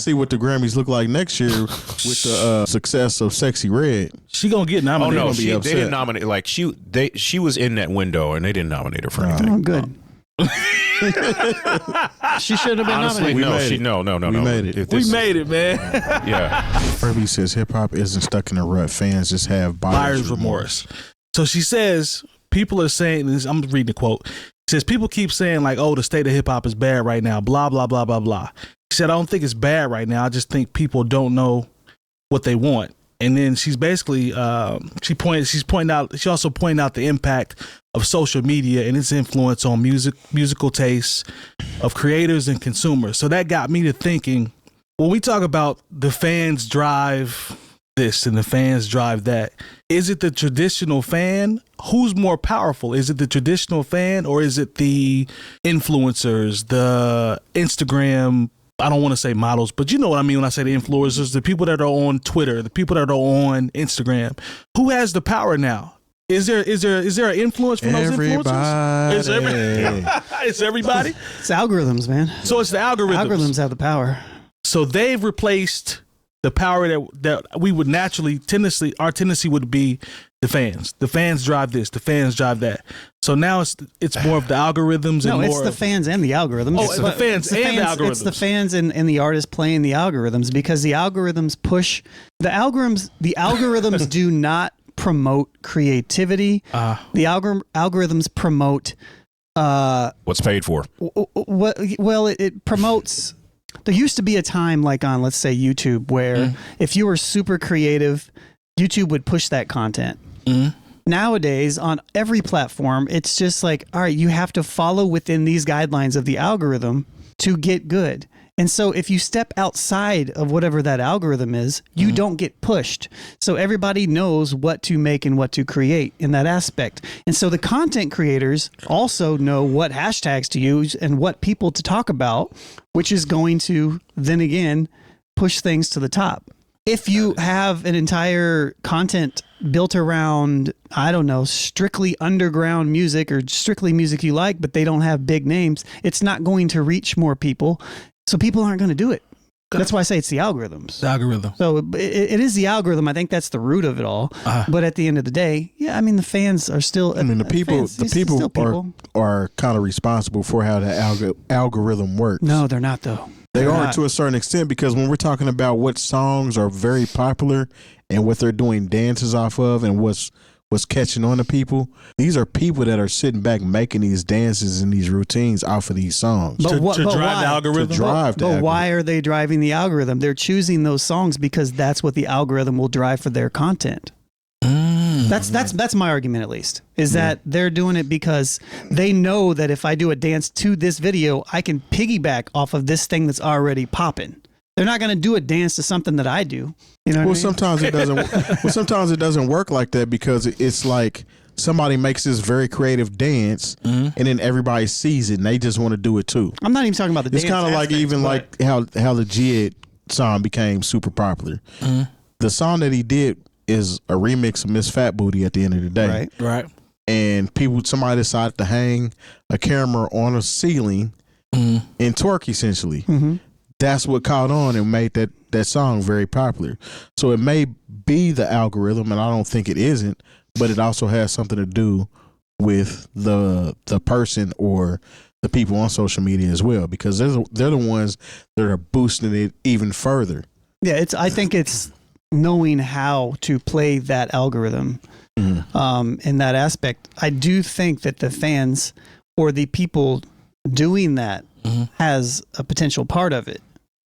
See what the Grammys look like next year with the success of Sexy Red. She gonna get nominated. Oh no, they didn't nominate. Like she was in that window, and they didn't nominate her for anything. Oh, good. She should have been Honestly, nominated. no. We made it. We made it, man. Yeah. Furby says hip hop isn't stuck in a rut. Fans just have buyer's remorse. So she says people are saying this. I'm reading the quote. She says people keep saying like, "Oh, the state of hip hop is bad right now." Blah blah blah blah blah. She said, "I don't think it's bad right now. I just think people don't know what they want." And then she's basically she also pointed out the impact of social media and its influence on musical tastes of creators and consumers. So that got me to thinking, when we talk about the fans drive this and the fans drive that, is it the traditional fan? Who's more powerful? Is it the traditional fan or is it the influencers, the Instagram, I don't want to say models, but you know what I mean when I say the influencers, the people that are on Twitter, the people that are on Instagram. Who has the power now? Is there an influence from those influencers? It's everybody. It's algorithms, man. So it's the algorithms. Algorithms have the power. So they've replaced the power that we would naturally our tendency would be the fans. The fans drive this. The fans drive that. So now it's more of the algorithms. No, and it's more the fans and the algorithms. Oh, it's the fans and the algorithms. It's the fans and the artists playing the algorithms because the algorithms push the algorithms. The algorithms do not promote creativity. The algorithms promote what's paid for. It promotes. There used to be a time like on, let's say, YouTube where if you were super creative, YouTube would push that content. Nowadays, on every platform, it's just like, all right, you have to follow within these guidelines of the algorithm to get good. And so if you step outside of whatever that algorithm is, you don't get pushed. So everybody knows what to make and what to create in that aspect. And so the content creators also know what hashtags to use and what people to talk about, which is going to then again push things to the top. If you have an entire content built around, I don't know, strictly underground music or strictly music you like, but they don't have big names, it's not going to reach more people. So people aren't going to do it. That's why I say it's the algorithms. The algorithm. So it is the algorithm. I think that's the root of it all. But at the end of the day, yeah, I mean, the fans are still. I mean, the people are kind of responsible for how the algorithm works. No, they're not though. They are to a certain extent because when we're talking about what songs are very popular and what they're doing dances off of and what's catching on to people, these are people that are sitting back making these dances and these routines off of these songs. To drive the algorithm? But why are they driving the algorithm? They're choosing those songs because that's what the algorithm will drive for their content. That's my argument, at least, is that they're doing it because they know that if I do a dance to this video, I can piggyback off of this thing that's already popping. They're not going to do a dance to something that I do. You know what I mean? Sometimes it doesn't. Sometimes it doesn't work like that because it's like somebody makes this very creative dance and then everybody sees it and they just want to do it too. I'm not even talking about the dance. It's kind of like like how the Jid song became super popular. The song that he did is a remix of Miss Fat Booty at the end of the day. Right. And somebody decided to hang a camera on a ceiling and twerk essentially. That's what caught on and made that song very popular. So it may be the algorithm, and I don't think it isn't, but it also has something to do with the person or the people on social media as well, because they're the ones that are boosting it even further. Yeah, I think it's knowing how to play that algorithm in that aspect. I do think that the fans or the people doing that has a potential part of it.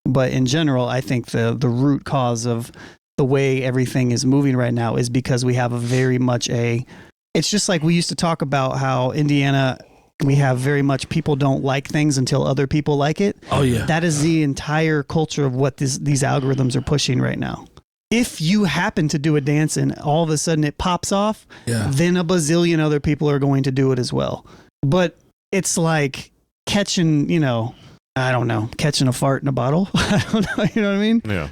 But in general, I think the root cause of the way everything is moving right now is because we have it's just like we used to talk about how Indiana, we have very much people don't like things until other people like it. Oh, yeah. That is the entire culture of what these algorithms are pushing right now. If you happen to do a dance and all of a sudden it pops off, then a bazillion other people are going to do it as well. But it's like catching, catching a fart in a bottle. I don't know. You know what I mean? Yeah.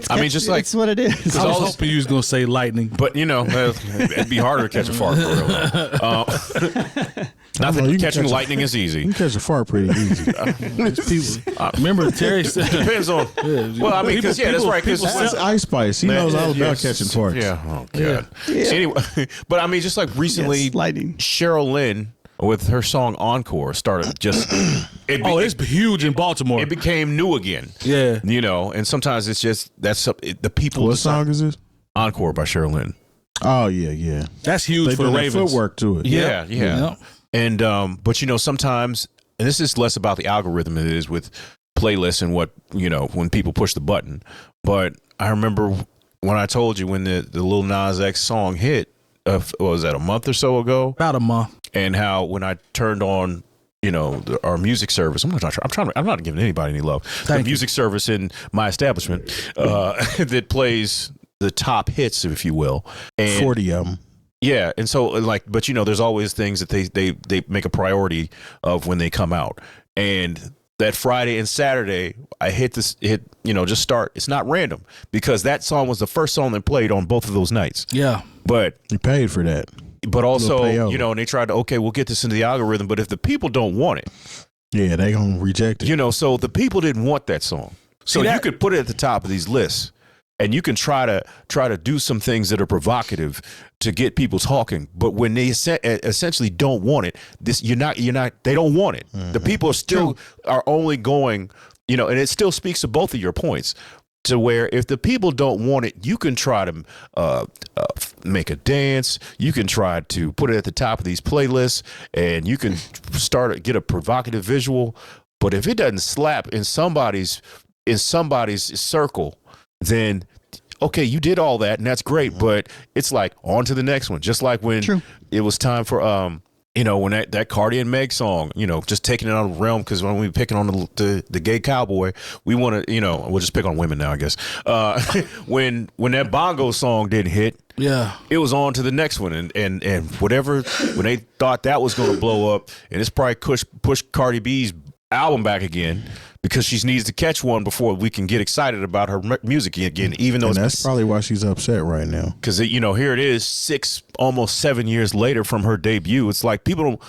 I mean, just like it's what it is. I was hoping you was gonna say lightning, but you know, it'd be harder to catch a fart for real. Not that catching lightning is easy. You can catch a fart pretty easy. Remember Terry said Depends on. Well, I mean, because that's right. Because That's Ice Spice. He knows all about catching farts. Yeah. Oh god. Anyway, but I mean, just like recently, Yes, lightning. Cheryl Lynn with her song "Encore" started just. it's huge in Baltimore. It became new again. Yeah. You know, and sometimes it's just the people. What song is this? "Encore" by Cheryl Lynn. Oh yeah. That's huge They for the did that Ravens. footwork to it. Yeah. And but you know, sometimes, and this is less about the algorithm than it is with playlists and what, you know, when people push the button. But I remember when I told you when the Lil Nas X song hit, what was that, a month or so ago? About a month. And how when I turned on, you know, our music service, I'm not giving anybody any love. The music service in my establishment that plays the top hits, if you will, and 40 of them. yeah, and so like, but you know, there's always things that they make a priority of when they come out. And that Friday and Saturday, I just start. It's not random because that song was the first song that played on both of those nights. Yeah, but You paid for that. But also, payover. you know, and they tried to, okay, we'll get this into the algorithm, but if the people don't want it, Yeah, they gonna reject it. you know, so the people didn't want that song. So you could put it at the top of these lists. And you can try to do some things that are provocative to get people talking, but when they essentially don't want it, they don't want it. The people are only going, you know, and it still speaks to both of your points. To where if the people don't want it, you can try to make a dance. You can try to put it at the top of these playlists, and you can get a provocative visual. But if it doesn't slap in somebody's circle, then okay, you did all that and that's great, but it's like on to the next one. Just like when it was time for you know, when that Cardi and Meg song, you know, just taking it out of the realm, because when we picking on the gay cowboy, we want to, you know, we'll just pick on women now, I guess. When that bongo song didn't hit, it was on to the next one, and whatever, when they thought that was going to blow up, and it's probably push Cardi B's album back again, because she needs to catch one before we can get excited about her music again, even though that's probably why she's upset right now. Because, you know, here it is, almost 7 years later from her debut. It's like people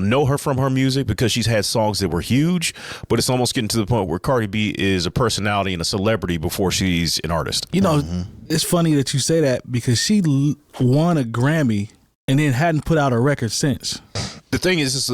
know her from her music because she's had songs that were huge, but it's almost getting to the point where Cardi B is a personality and a celebrity before she's an artist. You know, it's funny that you say that because she won a Grammy and then hadn't put out a record since. The thing is,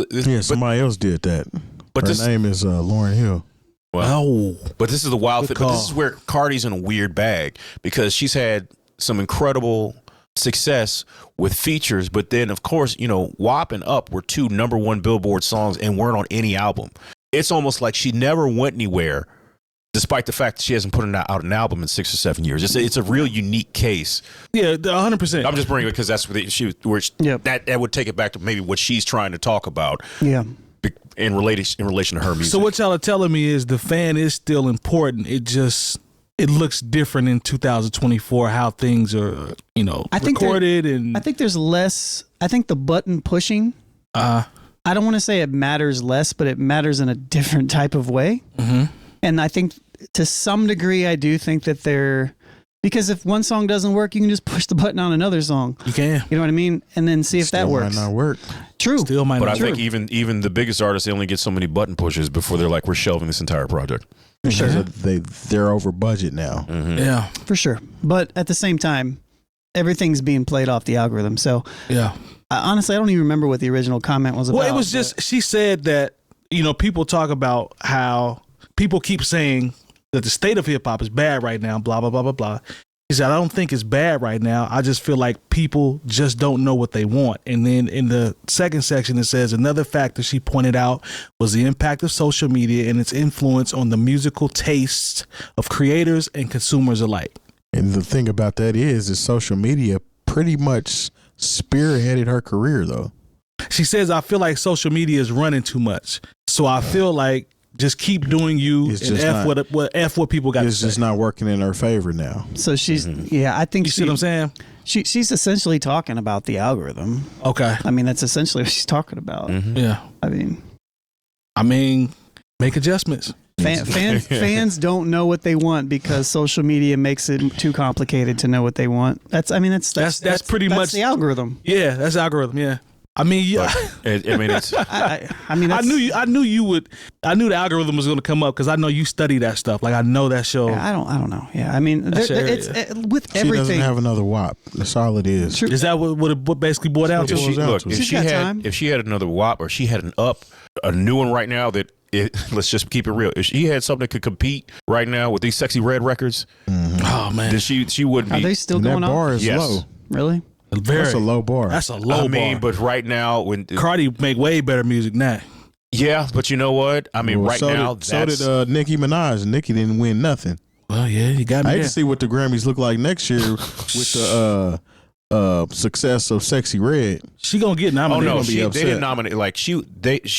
somebody else did that. But her name is Lauryn Hill. Well, but this is the wild thing. But this is where Cardi's in a weird bag, because she's had some incredible success with features, but then of course, you know, WAP and Up were 2 #1 Billboard songs and weren't on any album. It's almost like she never went anywhere, despite the fact that she hasn't put out an album in 6 or 7 years. It's a real unique case. Yeah, 100%. I'm just bringing it because that's that would take it back to maybe what she's trying to talk about. Yeah. In relation to her music. So what y'all are telling me is the fan is still important. It looks different in 2024 how things are, you know, recorded, and I think there's less. I think the button pushing. I don't want to say it matters less, but it matters in a different type of way. Mm-hmm. And I think to some degree, I do think that because if one song doesn't work, you can just push the button on another song. You can. You know what I mean? And then see if that works. Might not work. True. Still might but not. I think even the biggest artists, they only get so many button pushes before they're like, we're shelving this entire project. For sure. They're over budget now. Mm-hmm. Yeah. For sure. But at the same time, everything's being played off the algorithm. So yeah. Honestly, I don't even remember what the original comment was about. Well, it was just, she said that, you know, people talk about how people keep saying that the state of hip hop is bad right now, blah, blah, blah, blah, blah. He said, I don't think it's bad right now. I just feel like people just don't know what they want. And then in the second section, it says another factor she pointed out was the impact of social media and its influence on the musical tastes of creators and consumers alike. And the thing about that is social media pretty much spearheaded her career, though. She says, I feel like social media is running too much. So I feel like just keep doing you and F what people got to say. It's just not working in her favor now. So she's, I think you see what I'm saying? She's essentially talking about the algorithm. Okay. I mean, that's essentially what she's talking about. Mm-hmm. Yeah. I mean, make adjustments. Fans don't know what they want because social media makes it too complicated to know what they want. That's pretty much the algorithm. Yeah, that's the algorithm. Yeah. I mean, yeah. It's. I mean, I knew you would. I knew the algorithm was going to come up because I know you study that stuff. Like I know that show. Yeah, I don't know. Yeah, I mean, with She everything. doesn't have another WAP. That's all it is. True. Is that what basically boiled down to? If she had another WAP or she had an up, a new one right now that. Let's just keep it real. If she had something that could compete right now with these Sexy Red records, oh man, then she wouldn't be. Are they still going that on? bar is low. Really? That's a low bar. That's a low bar. But right now, when Cardi make way better music now. Yeah, but you know what? I mean, now, so did Nicki Minaj. Nicki didn't win nothing. Well, yeah, you got me. I hate to see what the Grammys look like next year with the success of Sexy Red. She gonna get nominated. Oh no, they didn't nominate. Like she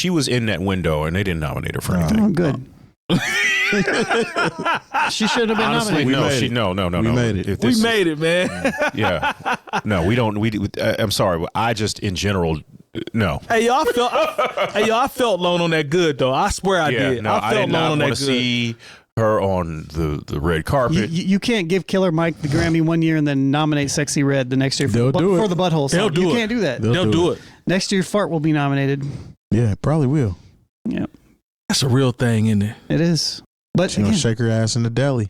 was in that window, and they didn't nominate her for anything. Oh, good. She should have been Honestly, nominated. no. We made it. We made it, man. Yeah. No, we don't. I'm sorry, but I just in general. No. Hey, y'all I felt Lone on that good though. I swear I did. No, I felt did not Lone on want that to good. see her on the red carpet. You can't give Killer Mike the Grammy one year and then nominate Sexy Red the next year for the butthole song. They'll do you it. can't do that. They'll do it. Next year, Fart will be nominated. Yeah, probably will. Yep. That's a real thing in there. It is. But She gonna shake her ass in the deli.